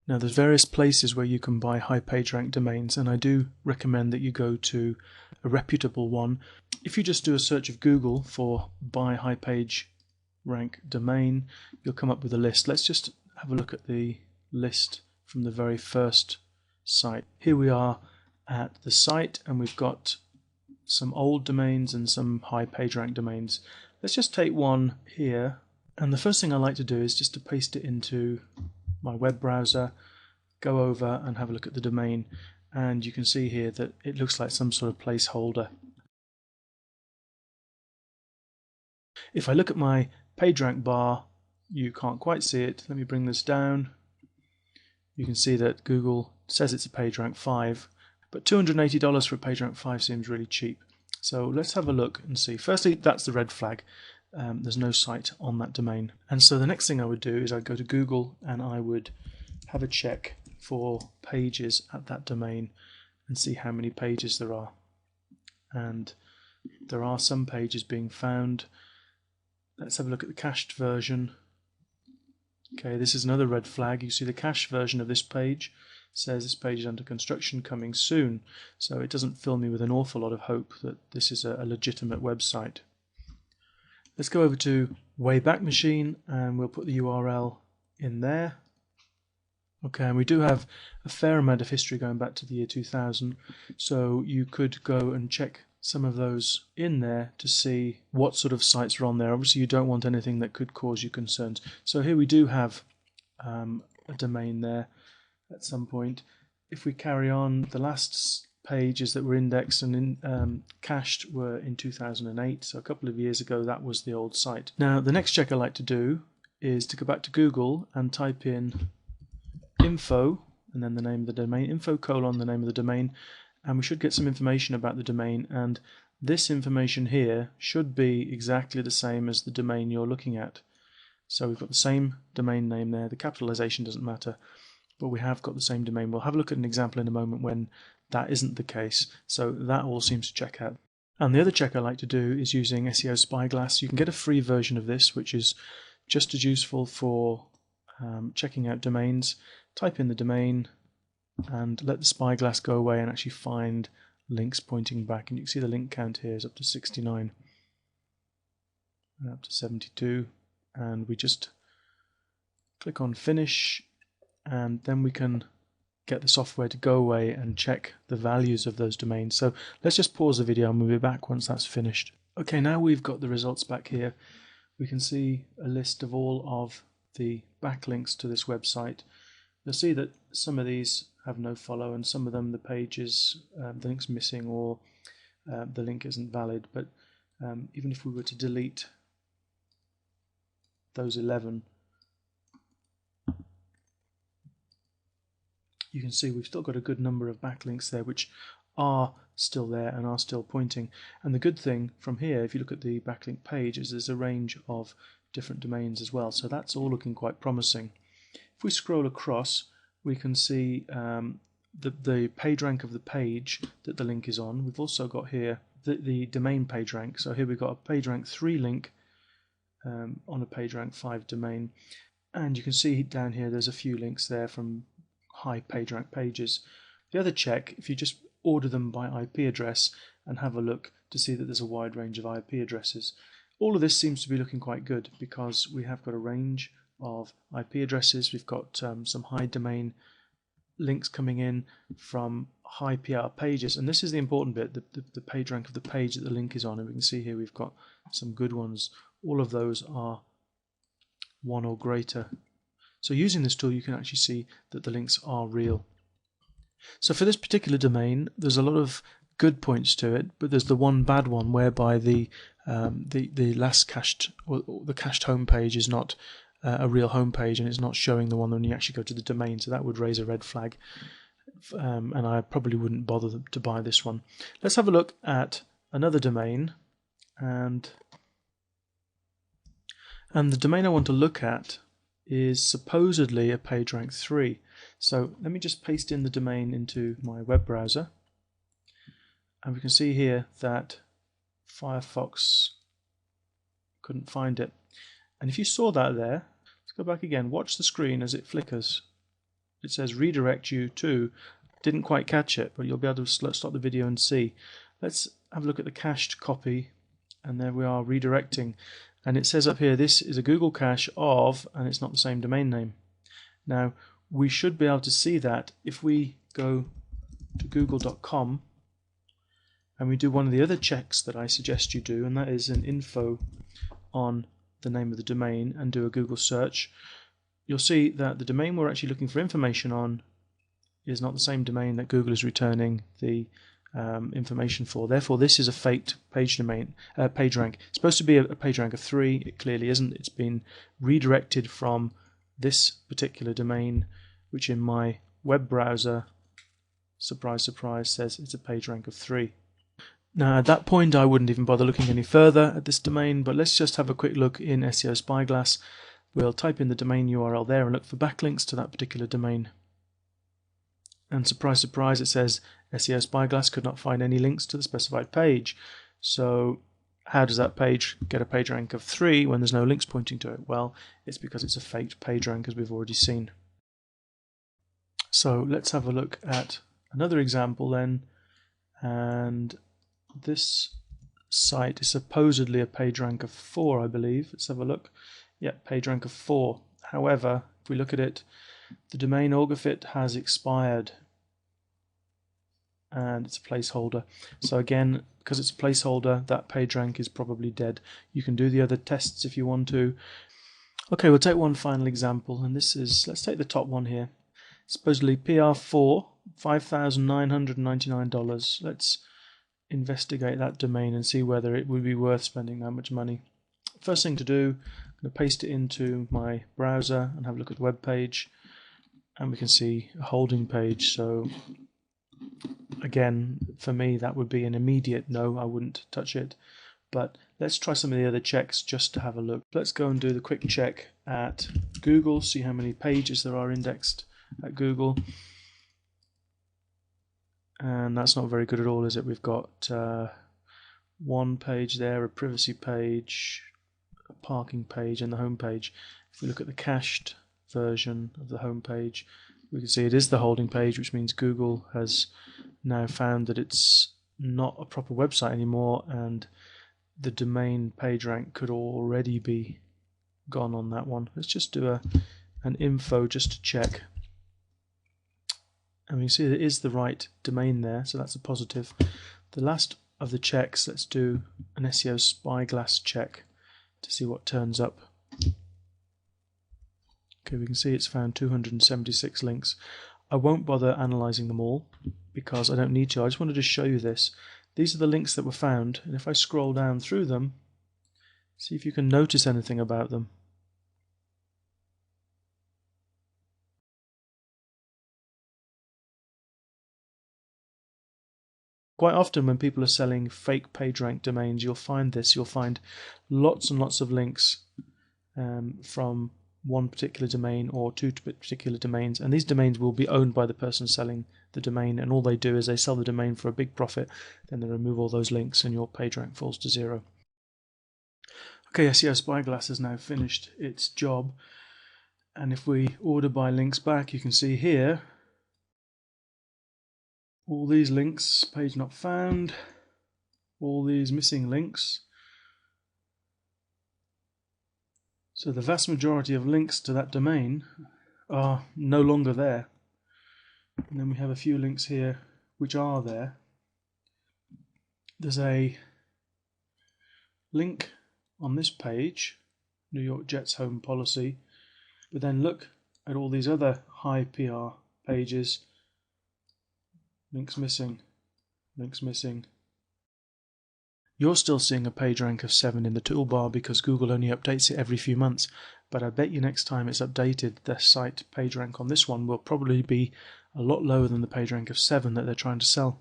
Now there's various places where you can buy high PageRank domains, and I do recommend that you go to a reputable one. If you just do a search of Google for buy high PageRank domain, you'll come up with a list. Let's just have a look at the list from the very first site. Here we are at the site, and we've got some old domains and some high PageRank domains. Let's just take one here, and the first thing I like to do is just to paste it into my web browser, go over and have a look at the domain, and you can see here that it looks like some sort of placeholder. If I look at my PageRank bar, you can't quite see it. Let me bring this down. You can see that Google says it's a PageRank 5, but $280 for a PageRank 5 seems really cheap. So let's have a look and see. Firstly, that's the red flag. There's no site on that domain. And so the next thing I would do is I'd go to Google and I would have a check for pages at that domain and see how many pages there are. And there are some pages being found. Let's have a look at the cached version. Okay, this is another red flag. You see the cached version of this page says this page is under construction, coming soon. So it doesn't fill me with an awful lot of hope that this is a legitimate website. Let's go over to Wayback Machine and we'll put the URL in there. Okay, and we do have a fair amount of history going back to the year 2000, so you could go and check some of those in there to see what sort of sites are on there. Obviously you don't want anything that could cause you concerns. So here we do have a domain there at some point. If we carry on, the last pages that were indexed and cached were in 2008, so a couple of years ago. That was the old site. Now the next check I like to do is to go back to Google and type in info and then the name of the domain, info : the name of the domain, and we should get some information about the domain, and this information here should be exactly the same as the domain you're looking at. So we've got the same domain name there. The capitalization doesn't matter, but we have got the same domain. We'll have a look at an example in a moment when that isn't the case. So that all seems to check out. And the other check I like to do is using SEO Spyglass. You can get a free version of this, which is just as useful for checking out domains. Type in the domain and let the Spyglass go away and actually find links pointing back. And you can see the link count here is up to 69 and up to 72. And we just click on finish, and then we can get the software to go away and check the values of those domains. So let's just pause the video and we'll be back once that's finished. Okay, now we've got the results back here. We can see a list of all of the backlinks to this website. You'll see that some of these have no follow, and some of them the pages, the link's missing, or the link isn't valid. But even if we were to delete those 11, you can see we've still got a good number of backlinks there which are still there and are still pointing. And the good thing from here, if you look at the backlink page, is there's a range of different domains as well. So that's all looking quite promising. If we scroll across, we can see the page rank of the page that the link is on. We've also got here the domain page rank. So here we've got a page rank 3 link on a page rank 5 domain. And you can see down here there's a few links there from high PageRank pages. The other check, if you just order them by IP address and have a look to see that there's a wide range of IP addresses. All of this seems to be looking quite good because we have got a range of IP addresses. We've got some high domain links coming in from high PR pages, and this is the important bit, the page rank of the page that the link is on. And we can see here we've got some good ones. All of those are 1 or greater. So using this tool you can actually see that the links are real. So for this particular domain there's a lot of good points to it, but there's the one bad one whereby the last cached, or the cached home page is not a real home page, and it's not showing the one when you actually go to the domain. So that would raise a red flag, and I probably wouldn't bother to buy this one. Let's have a look at another domain, and the domain I want to look at is supposedly a PageRank 3. So let me just paste in the domain into my web browser, and we can see here that Firefox couldn't find it. And if you saw that there, let's go back again, watch the screen as it flickers. it says redirect you to. Didn't quite catch it, but you'll be able to stop the video and see. Let's have a look at the cached copy, and there we are redirecting. And it says up here, this is a Google cache of, and it's not the same domain name. Now, we should be able to see that if we go to google.com and we do one of the other checks that I suggest you do, and that is an info on the name of the domain, and do a Google search. You'll see that the domain we're actually looking for information on is not the same domain that Google is returning the information for. Therefore, this is a faked page domain, PageRank. It's supposed to be a PageRank of 3. It clearly isn't. It's been redirected from this particular domain, which in my web browser, surprise, surprise, says it's a PageRank of 3. Now, at that point, I wouldn't even bother looking any further at this domain, but let's just have a quick look in SEO Spyglass. We'll type in the domain URL there and look for backlinks to that particular domain. And surprise, surprise, it says SEO Spyglass could not find any links to the specified page. So how does that page get a PageRank of 3 when there's no links pointing to it? Well, it's because it's a faked PageRank, as we've already seen. So let's have a look at another example then. And this site is supposedly a PageRank of 4, I believe. Let's have a look. Yeah, PageRank of 4. However, if we look at it, the domain Olgafit has expired and it's a placeholder. So again, because it's a placeholder, that PageRank is probably dead. You can do the other tests if you want to. Okay, we'll take one final example, and this is, let's take the top one here. Supposedly PR4, $5,999. Let's investigate that domain and see whether it would be worth spending that much money. First thing to do, I'm going to paste it into my browser and have a look at the web page. And we can see a holding page. So again, for me, that would be an immediate no. I wouldn't touch it. But let's try some of the other checks just to have a look. Let's go and do the quick check at Google, see how many pages there are indexed at Google. And that's not very good at all, is it? We've got one page there, a privacy page, a parking page, and the home page. If we look at the cached version of the home page, we can see it is the holding page, which means Google has now found that it's not a proper website anymore, and the domain PageRank could already be gone on that one. Let's just do an info just to check. And we can see that it is the right domain there, so that's a positive. The last of the checks, let's do an SEO Spyglass check to see what turns up. Okay, we can see it's found 276 links. I won't bother analysing them all because I don't need to. I just wanted to show you this. These are the links that were found, and if I scroll down through them, see if you can notice anything about them. Quite often when people are selling fake PageRank domains, you'll find this. You'll find lots and lots of links from one particular domain or two particular domains, and these domains will be owned by the person selling the domain, and all they do is they sell the domain for a big profit, then they remove all those links and your PageRank falls to 0. Okay, SEO Spyglass has now finished its job, and if we order by links back, you can see here all these links, page not found, all these missing links. So the vast majority of links to that domain are no longer there. And then we have a few links here which are there. There's a link on this page, New York Jets home policy, but then look at all these other high PR pages. Links missing, links missing. You're still seeing a PageRank of 7 in the toolbar because Google only updates it every few months, but I bet you next time it's updated, the site PageRank on this one will probably be a lot lower than the PageRank of 7 that they're trying to sell.